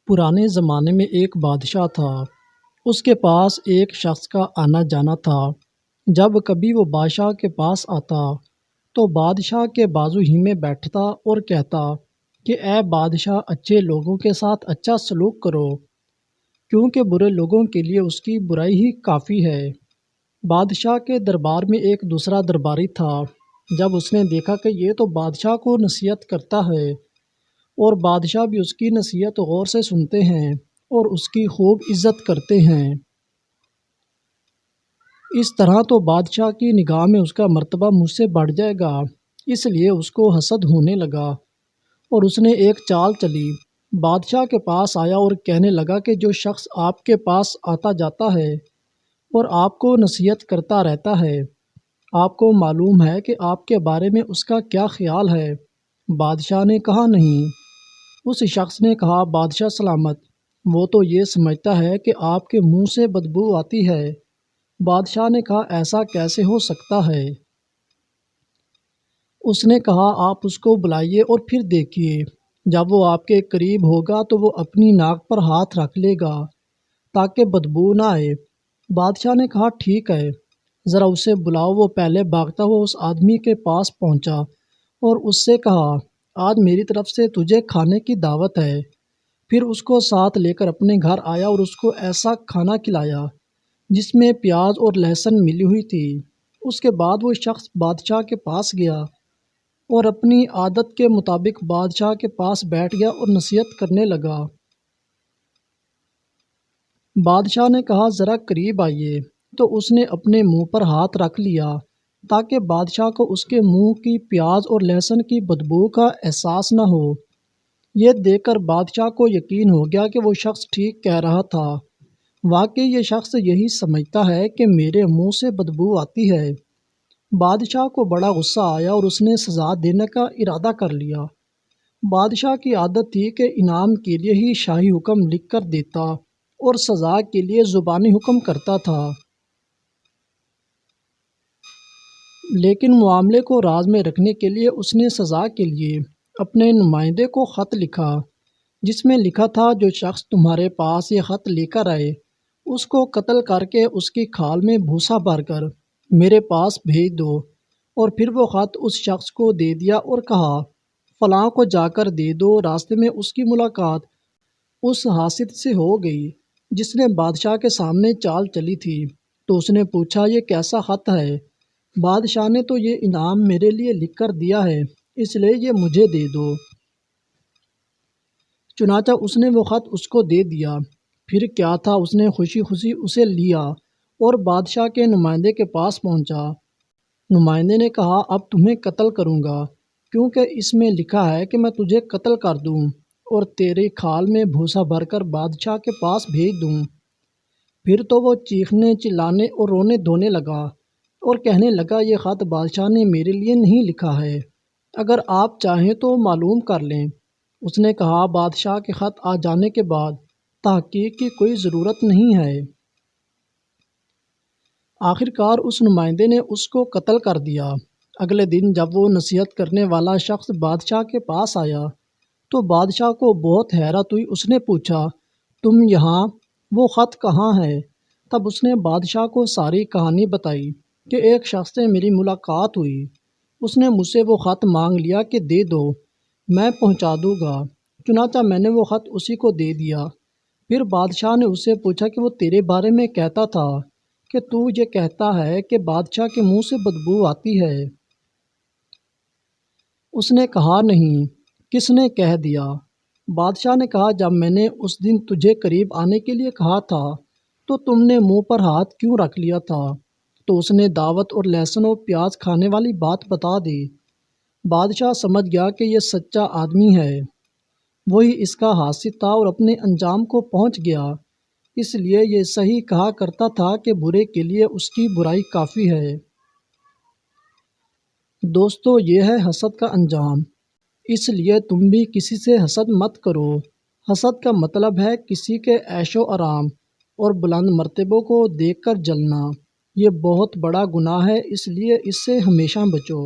پرانے زمانے میں ایک بادشاہ تھا۔ اس کے پاس ایک شخص کا آنا جانا تھا۔ جب کبھی وہ بادشاہ کے پاس آتا تو بادشاہ کے بازو ہی میں بیٹھتا اور کہتا کہ اے بادشاہ، اچھے لوگوں کے ساتھ اچھا سلوک کرو، کیونکہ برے لوگوں کے لیے اس کی برائی ہی کافی ہے۔ بادشاہ کے دربار میں ایک دوسرا درباری تھا۔ جب اس نے دیکھا کہ یہ تو بادشاہ کو نصیحت کرتا ہے اور بادشاہ بھی اس کی نصیحت غور سے سنتے ہیں اور اس کی خوب عزت کرتے ہیں، اس طرح تو بادشاہ کی نگاہ میں اس کا مرتبہ مجھ سے بڑھ جائے گا۔ اس لیے اس کو حسد ہونے لگا اور اس نے ایک چال چلی۔ بادشاہ کے پاس آیا اور کہنے لگا کہ جو شخص آپ کے پاس آتا جاتا ہے اور آپ کو نصیحت کرتا رہتا ہے، آپ کو معلوم ہے کہ آپ کے بارے میں اس کا کیا خیال ہے؟ بادشاہ نے کہا نہیں۔ اس شخص نے کہا بادشاہ سلامت، وہ تو یہ سمجھتا ہے کہ آپ کے منہ سے بدبو آتی ہے۔ بادشاہ نے کہا ایسا کیسے ہو سکتا ہے؟ اس نے کہا آپ اس کو بلائیے اور پھر دیکھیے، جب وہ آپ کے قریب ہوگا تو وہ اپنی ناک پر ہاتھ رکھ لے گا تاکہ بدبو نہ آئے۔ بادشاہ نے کہا ٹھیک ہے، ذرا اسے بلاؤ۔ وہ پہلے بھاگتا ہوا اس آدمی کے پاس پہنچا اور اس سے کہا آج میری طرف سے تجھے کھانے کی دعوت ہے۔ پھر اس کو ساتھ لے کر اپنے گھر آیا اور اس کو ایسا کھانا کھلایا جس میں پیاز اور لہسن ملی ہوئی تھی۔ اس کے بعد وہ شخص بادشاہ کے پاس گیا اور اپنی عادت کے مطابق بادشاہ کے پاس بیٹھ گیا اور نصیحت کرنے لگا۔ بادشاہ نے کہا ذرا قریب آئیے، تو اس نے اپنے منہ پر ہاتھ رکھ لیا تاکہ بادشاہ کو اس کے منہ کی پیاز اور لہسن کی بدبو کا احساس نہ ہو۔ یہ دیکھ کر بادشاہ کو یقین ہو گیا کہ وہ شخص ٹھیک کہہ رہا تھا۔ واقعی یہ شخص یہی سمجھتا ہے کہ میرے منہ سے بدبو آتی ہے۔ بادشاہ کو بڑا غصہ آیا اور اس نے سزا دینے کا ارادہ کر لیا۔ بادشاہ کی عادت تھی کہ انعام کے لیے ہی شاہی حکم لکھ کر دیتا اور سزا کے لیے زبانی حکم کرتا تھا، لیکن معاملے کو راز میں رکھنے کے لیے اس نے سزا کے لیے اپنے نمائندے کو خط لکھا، جس میں لکھا تھا جو شخص تمہارے پاس یہ خط لے کر آئے اس کو قتل کر کے اس کی کھال میں بھوسا بھر کر میرے پاس بھیج دو۔ اور پھر وہ خط اس شخص کو دے دیا اور کہا فلاں کو جا کر دے دو۔ راستے میں اس کی ملاقات اس حاسد سے ہو گئی جس نے بادشاہ کے سامنے چال چلی تھی، تو اس نے پوچھا یہ کیسا خط ہے؟ بادشاہ نے تو یہ انعام میرے لیے لکھ کر دیا ہے، اس لیے یہ مجھے دے دو۔ چنانچہ اس نے وہ خط اس کو دے دیا۔ پھر کیا تھا، اس نے خوشی خوشی اسے لیا اور بادشاہ کے نمائندے کے پاس پہنچا۔ نمائندے نے کہا اب تمہیں قتل کروں گا، کیونکہ اس میں لکھا ہے کہ میں تجھے قتل کر دوں اور تیری کھال میں بھوسا بھر کر بادشاہ کے پاس بھیج دوں۔ پھر تو وہ چیخنے چلانے اور رونے دھونے لگا اور کہنے لگا یہ خط بادشاہ نے میرے لیے نہیں لکھا ہے، اگر آپ چاہیں تو معلوم کر لیں۔ اس نے کہا بادشاہ کے خط آ جانے کے بعد تحقیق کی کوئی ضرورت نہیں ہے۔ آخر کار اس نمائندے نے اس کو قتل کر دیا۔ اگلے دن جب وہ نصیحت کرنے والا شخص بادشاہ کے پاس آیا تو بادشاہ کو بہت حیرت ہوئی۔ اس نے پوچھا تم یہاں، وہ خط کہاں ہے؟ تب اس نے بادشاہ کو ساری کہانی بتائی کہ ایک شخص سے میری ملاقات ہوئی، اس نے مجھ سے وہ خط مانگ لیا کہ دے دو، میں پہنچا دوں گا۔ چنانچہ میں نے وہ خط اسی کو دے دیا۔ پھر بادشاہ نے اس سے پوچھا کہ وہ تیرے بارے میں کہتا تھا کہ تو یہ کہتا ہے کہ بادشاہ کے منہ سے بدبو آتی ہے۔ اس نے کہا نہیں، کس نے کہہ دیا؟ بادشاہ نے کہا جب میں نے اس دن تجھے قریب آنے کے لیے کہا تھا تو تم نے منہ پر ہاتھ کیوں رکھ لیا تھا؟ تو اس نے دعوت اور لہسن و پیاز کھانے والی بات بتا دی۔ بادشاہ سمجھ گیا کہ یہ سچا آدمی ہے، وہی اس کا حاسد تھا اور اپنے انجام کو پہنچ گیا۔ اس لیے یہ صحیح کہا کرتا تھا کہ برے کے لیے اس کی برائی کافی ہے۔ دوستو، یہ ہے حسد کا انجام، اس لیے تم بھی کسی سے حسد مت کرو۔ حسد کا مطلب ہے کسی کے عیش و آرام اور بلند مرتبوں کو دیکھ کر جلنا۔ یہ بہت بڑا گناہ ہے، اس لیے اس سے ہمیشہ بچو۔